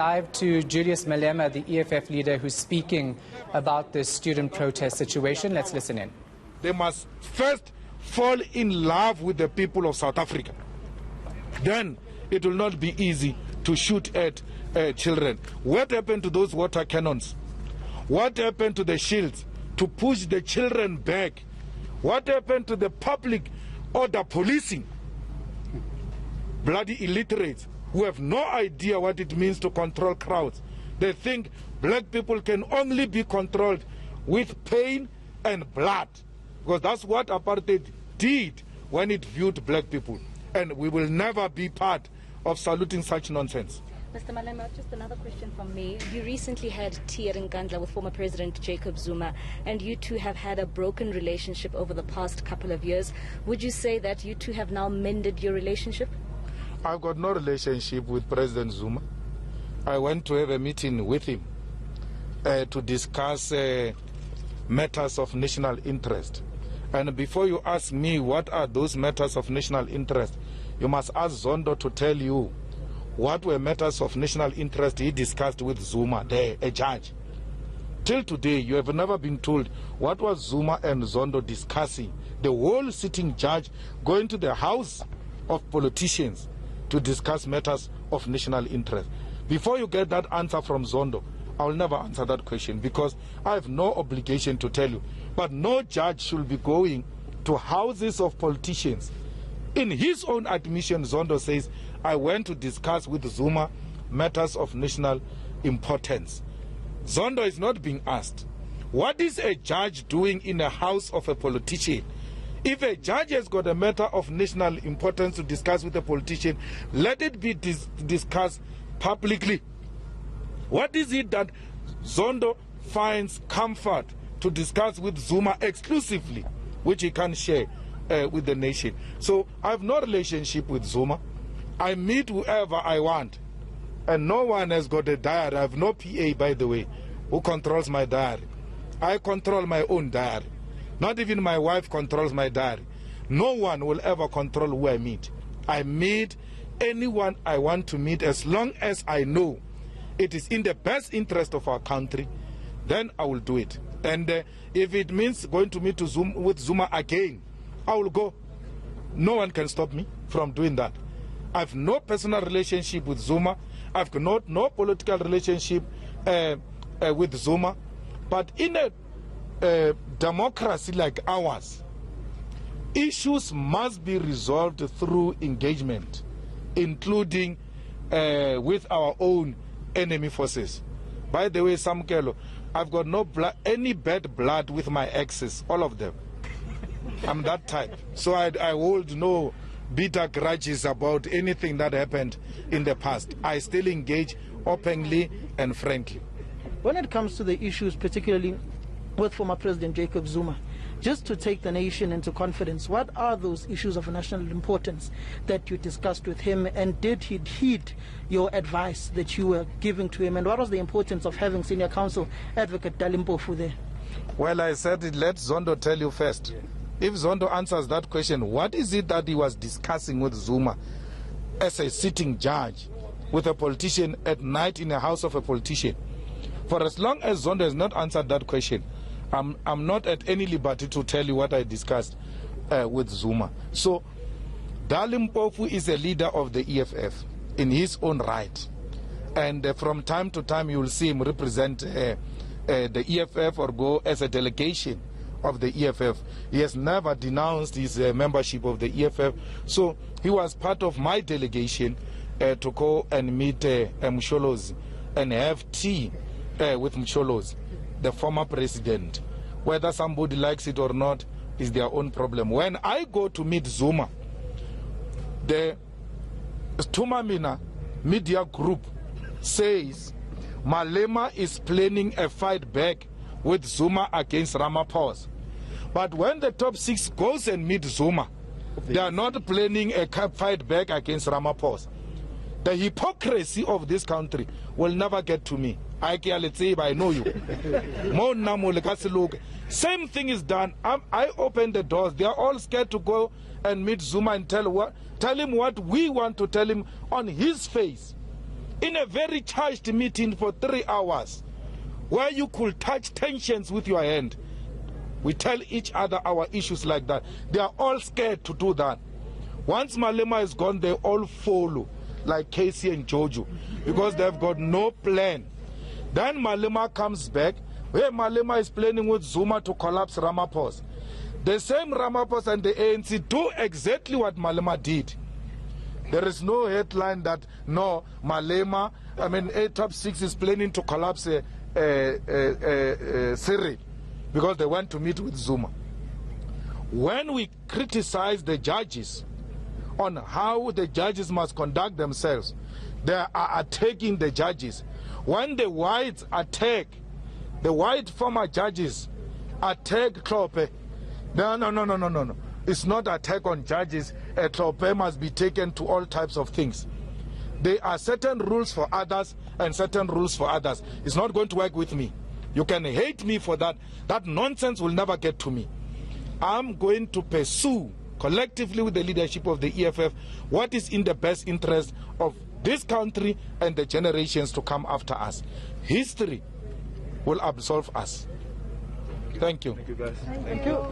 Live to Julius Malema, the EFF leader, who's speaking about this student protest situation. Let's listen in. They must first fall in love with the people of South Africa. Then it will not be easy to shoot at children. What happened to those water cannons? What happened to the shields to push the children back? What happened to the public order policing? Bloody illiterates who have no idea what it means to control crowds. They think black people can only be controlled with pain and blood, because that's what apartheid did when it viewed black people. And we will never be part of saluting such nonsense. Mr. Malema, just another question from me. You recently had tea at eNCA with former President Jacob Zuma, and you two have had a broken relationship over the past couple of years. Would you say that you two have now mended your relationship? I've got no relationship with President Zuma. I went to have a meeting with him to discuss matters of national interest. And before you ask me what are those matters of national interest, you must ask Zondo to tell you what were matters of national interest he discussed with Zuma, a judge. Till today, you have never been told what was Zuma and Zondo discussing. The whole sitting judge going to the house of politicians to discuss matters of national interest. Before you get that answer from Zondo, I will never answer that question because I have no obligation to tell you. But no judge should be going to houses of politicians. In his own admission, Zondo says, I went to discuss with Zuma matters of national importance. Zondo is not being asked, what is a judge doing in a house of a politician? If a judge has got a matter of national importance to discuss with a politician, let it be discussed publicly. What is it that Zondo finds comfort to discuss with Zuma exclusively, which he can share with the nation? So I have no relationship with Zuma. I meet whoever I want, and no one has got a diary. I have no PA, by the way, who controls my diary. I control my own diary. Not even my wife controls my diary. No one will ever control who I meet. I meet anyone I want to meet as long as I know it is in the best interest of our country, then I will do it. And if it means going to meet with Zuma again, I will go. No one can stop me from doing that. I have no personal relationship with Zuma. I have no political relationship with Zuma. But in a democracy like ours, issues must be resolved through engagement, including with our own enemy forces. By the way, Samkelo, I've got no any bad blood with my exes, all of them. I'm that type. So I hold no bitter grudges about anything that happened in the past. I still engage openly and frankly. When it comes to the issues, particularly with former President Jacob Zuma, just to take the nation into confidence, what are those issues of national importance that you discussed with him, and did he heed your advice that you were giving to him, and what was the importance of having Senior Counsel Advocate Dalimpofu there? Well, I said it, let Zondo tell you first. If Zondo answers that question, what is it that he was discussing with Zuma as a sitting judge with a politician at night in a house of a politician? For as long as Zondo has not answered that question, I'm not at any liberty to tell you what I discussed with Zuma. So Dalimpofu is a leader of the EFF in his own right. And from time to time you will see him represent the EFF or go as a delegation of the EFF. He has never denounced his membership of the EFF. So he was part of my delegation to go and meet Msholozi and have tea with Msholozi, the former president. Whether somebody likes it or not is their own problem. When I go to meet Zuma, the Tumamina media group says Malema is planning a fight back with Zuma against Ramaphosa. But when the top six goes and meet Zuma, they are not planning a fight back against Ramaphosa. The hypocrisy of this country will never get to me. I know you. Same thing is done. I open the doors. They are all scared to go and meet Zuma and tell him what we want to tell him on his face. in a very charged meeting for 3 hours, where you could touch tensions with your hand. We tell each other our issues like that. They are all scared to do that. Once Malema is gone, they all follow, like Casey and Jojo, because they've got no plan. Then Malema comes back, where Malema is planning with Zuma to collapse Ramaphosa. The same Ramaphosa and the ANC do exactly what Malema did. There is no headline that, no, Malema, top 6 is planning to collapse Cyril, because they went to meet with Zuma. When we criticize the judges on how the judges must conduct themselves, they are attacking the judges. When the whites attack, the white former judges attack Klope. No. It's not attack on judges. Klope must be taken to all types of things. There are certain rules for others and certain rules for others. It's not going to work with me. You can hate me for that. That nonsense will never get to me. I'm going to pursue collectively with the leadership of the EFF what is in the best interest of this country and the generations to come after us. History will absolve us. Thank you. Thank you, guys. Thank you.